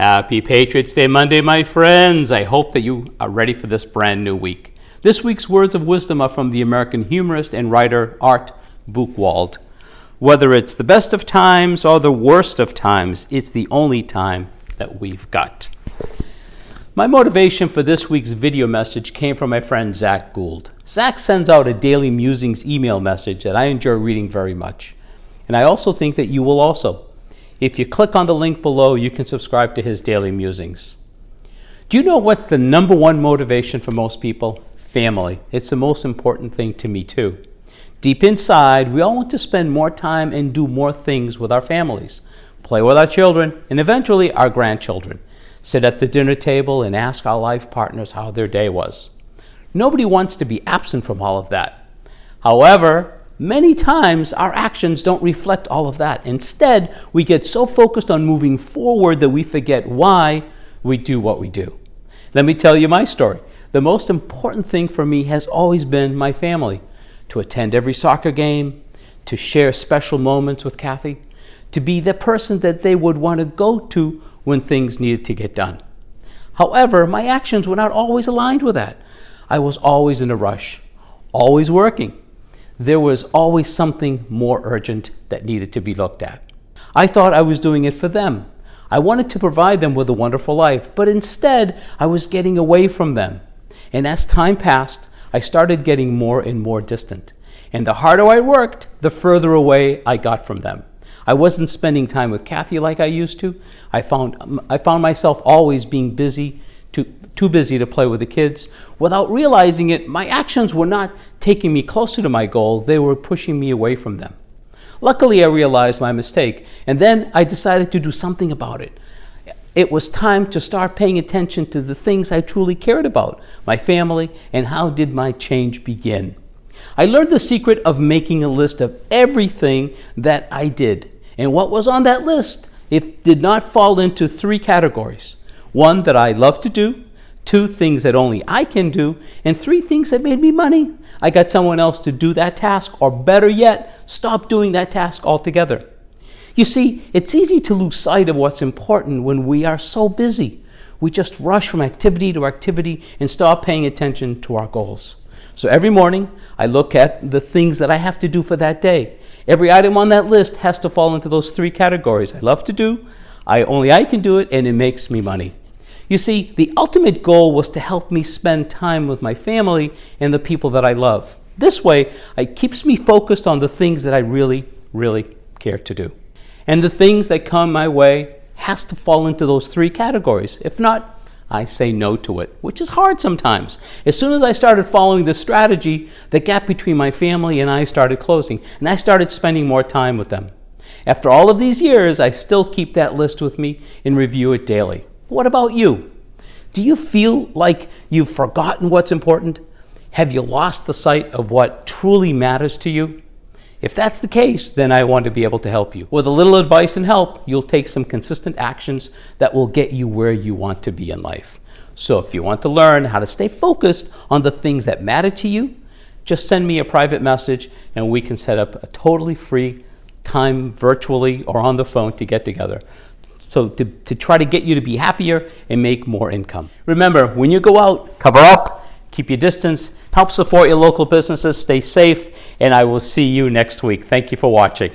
Happy Patriots Day Monday, my friends. I hope that you are ready for this brand new week. This week's words of wisdom are from the American humorist and writer Art Buchwald. Whether it's the best of times or the worst of times, it's the only time that we've got. My motivation for this week's video message came from my friend Zach Gould. Zach sends out a daily musings email message that I enjoy reading very much. And I also think that you will also. If you click on the link below, you can subscribe to his daily musings. Do you know what's the number one motivation for most people? Family. It's the most important thing to me too. Deep inside, we all want to spend more time and do more things with our families. Play with our children and eventually our grandchildren. Sit at the dinner table and ask our life partners how their day was. Nobody wants to be absent from all of that. However, many times our actions don't reflect all of that. Instead, we get so focused on moving forward that we forget why we do what we do. Let me tell you my story. The most important thing for me has always been my family. To attend every soccer game, to share special moments with Kathy, to be the person that they would want to go to when things needed to get done. However, my actions were not always aligned with that. I was always in a rush, always working. There was always something more urgent that needed to be looked at. I thought I was doing it for them. I wanted to provide them with a wonderful life, but instead I was getting away from them. And as time passed, I started getting more and more distant. And the harder I worked, the further away I got from them. I wasn't spending time with Kathy like I used to. I found myself always being too busy to play with the kids. Without realizing it, my actions were not taking me closer to my goal, they were pushing me away from them. Luckily, I realized my mistake, and then I decided to do something about it. It was time to start paying attention to the things I truly cared about, my family, and how did my change begin. I learned the secret of making a list of everything that I did, and what was on that list, it did not fall into three categories. One, that I love to do. Two, things that only I can do. And three, things that made me money. I got someone else to do that task, or better yet, stop doing that task altogether. You see, it's easy to lose sight of what's important when we are so busy. We just rush from activity to activity and stop paying attention to our goals. So every morning, I look at the things that I have to do for that day. Every item on that list has to fall into those three categories. I love to do, only I can do it, and it makes me money. You see, the ultimate goal was to help me spend time with my family and the people that I love. This way, it keeps me focused on the things that I really, really care to do. And the things that come my way has to fall into those three categories. If not, I say no to it, which is hard sometimes. As soon as I started following this strategy, the gap between my family and I started closing, and I started spending more time with them. After all of these years, I still keep that list with me and review it daily. What about you? Do you feel like you've forgotten what's important? Have you lost the sight of what truly matters to you? If that's the case, then I want to be able to help you. With a little advice and help, you'll take some consistent actions that will get you where you want to be in life. So if you want to learn how to stay focused on the things that matter to you, just send me a private message and we can set up a totally free time virtually or on the phone to get together. So to try to get you to be happier and make more income. Remember, when you go out, cover up, keep your distance, help support your local businesses, stay safe, and I will see you next week. Thank you for watching.